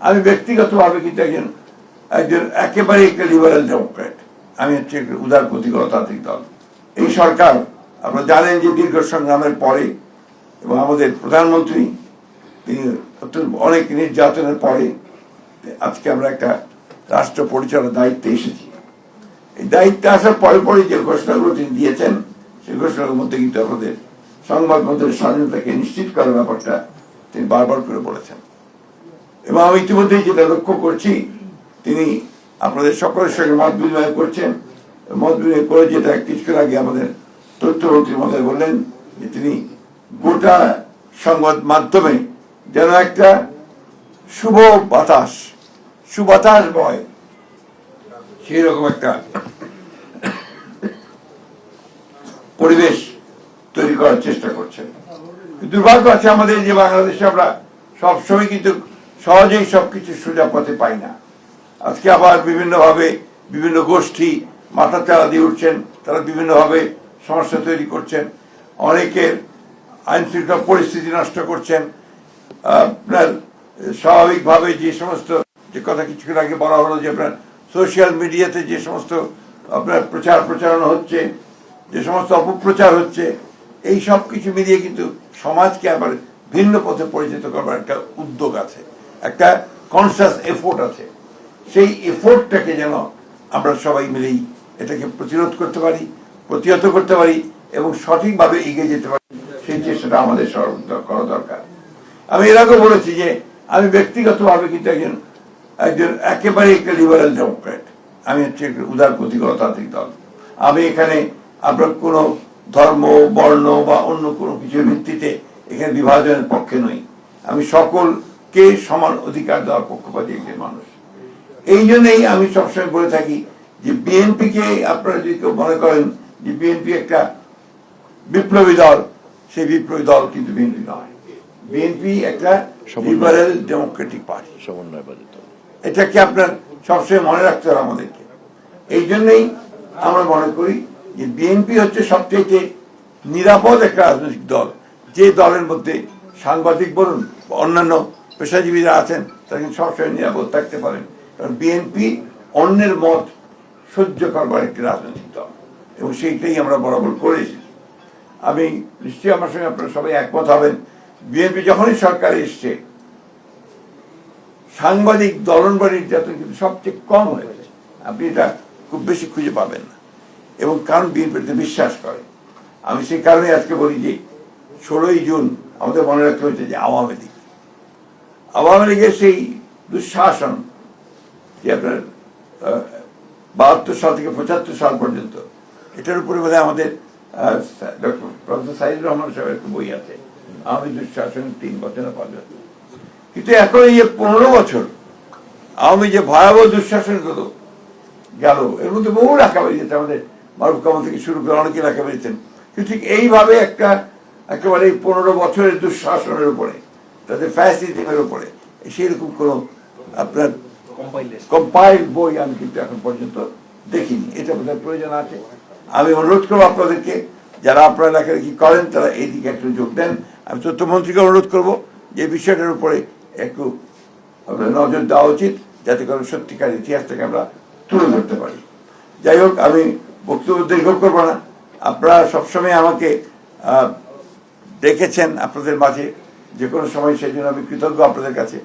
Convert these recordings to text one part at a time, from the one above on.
আমি ব্যক্তিগতভাবে কিন্তু একজন একজন একেবারে একটা লিবারেল ডেমোক্র্যাট। আমি হচ্ছে উদারপন্থী গণতান্ত্রিক দল। এই সরকার আপনারা জানেন যে দীর্ঘ সংগ্রামের পরে এবং আমাদের প্রধানমন্ত্রী তিনি অনেক নির্যাতনের পরে আজকে আমরা একটা রাষ্ট্র পরিচালনার দায়িত্বে এসেছি। এই দায়িত্বে আসার পরে পরে যে ঘোষণাগুলো তিনি দিয়েছেন সেই ঘোষণার মধ্যে কিন্তু আমাদের সংবাদ মাধ্যমের স্বাধীনতাকে নিশ্চিত করার ব্যাপারটা তিনি বারবার করে বলেছেন। এবং আমি ইতিমধ্যেই যেটা লক্ষ্য করছি তিনি আপনাদের সকলের সঙ্গে মত বিনিময় করছেন। মত বিনিময় করে যেটা কিছুক্ষণ আগে আমাদের তথ্যমন্ত্রী মহোদয় বললেন যে তিনি গোটা সংবাদ মাধ্যমে যেন একটা সুবাতাস বয় সেই রকম একটা পরিবেশ তৈরি করার চেষ্টা করছেন। দুর্ভাগ্য আছে আমাদের যে বাংলাদেশে আমরা সবসময় কিন্তু সহজেই সবকিছু সোজা পথে পাই না। আজকে আবার বিভিন্নভাবে বিভিন্ন গোষ্ঠী মাথা চাড়া দিয়ে উঠছেন, তারা বিভিন্নভাবে সমস্যা তৈরি করছেন, অনেকের আইন শৃঙ্খলা পরিস্থিতি নষ্ট করছেন। আপনার স্বাভাবিকভাবে যে সমস্ত যে কথা কিছুক্ষণ আগে বলা হলো যে আপনার সোশ্যাল মিডিয়াতে যে সমস্ত আপনার প্রচারণা হচ্ছে, যে সমস্ত অপপ্রচার হচ্ছে, এই সব কিছু মিলিয়ে কিন্তু সমাজকে আবার ভিন্ন পথে পরিচিত করবার একটা উদ্যোগ আছে, একটা কনসাস এফোর্ট আছে। সেই এফোর্টটাকে যেন আমরা সবাই মিলেই এটাকে প্রতিরোধ করতে পারি, প্রতিহত করতে পারি এবং সঠিকভাবে এগিয়ে যেতে পারি, সেই চেষ্টাটা আমাদের করা দরকার। আমি এর আগেও বলেছি যে আমি ব্যক্তিগতভাবে কিন্তু একজন একেবারে একটা লিবারেল ডেমোক্র্যাট। আমি হচ্ছে উদারপন্থী গণতান্ত্রিক দল। আমি এখানে আপনার কোনো ধর্ম, বর্ণ বা অন্য কোনো কিছুর ভিত্তিতে এখানে বিভাজনের পক্ষে নই। আমি সকলকে সমান অধিকার দেওয়ার পক্ষপাতী একজন মানুষ। এই জন্যই আমি সবসময় বলে থাকি যে বিএনপিকে আপনারা যদি কেউ মনে করেন যে বিএনপি একটা বিপ্লবী দল, সেই বিপ্লবী দল কিন্তু বিএনপি নয়। বিএনপি একটা লিবারেল ডেমোক্রেটিক পার্টি, সমন্বয়বাদী দল। এটাকে আপনার সবসময় মনে রাখতে হবে আমাদেরকে। এই জন্যই আমরা মনে করি যে বিএনপি হচ্ছে সবচেয়ে নিরাপদ একটা রাজনৈতিক দল, যে দলের মধ্যে সাংবাদিক বলুন অন্যান্য পেশাজীবীরা আছেন তারা কিন্তু সবসময় নিরাপদ থাকতে পারেন। কারণ বিএনপি অন্যের মত সহ্য করবার একটি রাজনৈতিক দল এবং সেইটাই আমরা বরাবর করে এসেছি। আমি নিশ্চয়ই আমার সঙ্গে আপনারা সবাই একমত হবেন, বিএনপি যখনই সরকারে এসছে সাংবাদিক দলন বা নির্যাতন কিন্তু সবচেয়ে কম হয়েছে। আপনি এটা খুব বেশি খুঁজে পাবেন না এবং কারণ বিএনপিতে বিশ্বাস করে। আমি সেই কারণে আজকে বলি যে 16ই জুন আমাদের মনে রাখতে হয়েছে যে আওয়ামী লীগের সেই দুঃশাসন যে আপনার 72 সাল থেকে 75 সাল পর্যন্ত, এটার উপরে বোধহয় আমাদের প্রফেসর সাইদুর রহমান সাহেবের একটা বই আছে, আওয়ামী দুঃশাসনের 3 বছর না 5 বছর। কিন্তু এখন এই 15 বছর আওয়ামী যে ভয়াবহ দুঃশাসন গেল, এর মধ্যে বহু রাখা বেরিয়েছে, আমাদের মারুফ কামাল থেকে শুরু করে অনেকে রাখা বেরিয়েছেন। কিন্তু ঠিক এইভাবে একেবারে 15 বছরের দুঃশাসনের উপরে, তাদের ফ্যাসিজমের উপরে সেরকম কোনো আপনার কম্পাইল বই আমি কিন্তু এখন পর্যন্ত দেখিনি। এটা বোধহয় প্রয়োজন আছে। আমি অনুরোধ করবো আপনাদেরকে, যারা আপনারা লেখালেখি করেন তারা এই দিকে একটু যোগ দেন। আমি তথ্যমন্ত্রীকে অনুরোধ করবো যে বিষয়টার উপরে একটু আপনার নজর দেওয়া উচিত, যাতে করে সত্যিকার ইতিহাসটাকে আমরা তুলে ধরতে পারি। যাই হোক, আমি বক্তব্য দীর্ঘ করবো না। আপনারা সবসময় আমাকে দেখেছেন আপনাদের মাঝে যে কোনো সময়, সেই জন্য আমি কৃতজ্ঞ আপনাদের কাছে।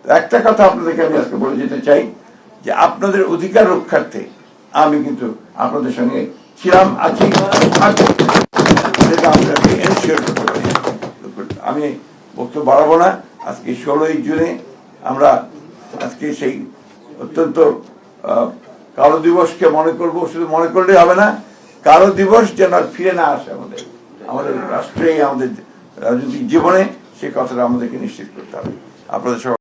তো একটা কথা আপনাদেরকে আমি আজকে বলে যেতে চাই যে আপনাদের অধিকার রক্ষার্থে আমি কিন্তু আপনাদের সঙ্গে ছিলাম, আছি, আপনাকে এনশিওর করতে পারি। আমি বক্তব্য বাড়াবো না। আজকে 16ই জুনে আমরা আজকে সেই অত্যন্ত কালো দিবসকে মনে করবো। শুধু মনে করলেই হবে না, কালো দিবস যেন ফিরে না আসে আমাদের রাষ্ট্রে, আমাদের রাজনৈতিক জীবনে, সে কথাটা আমাদেরকে নিশ্চিত করতে হবে। আপনাদের সবাই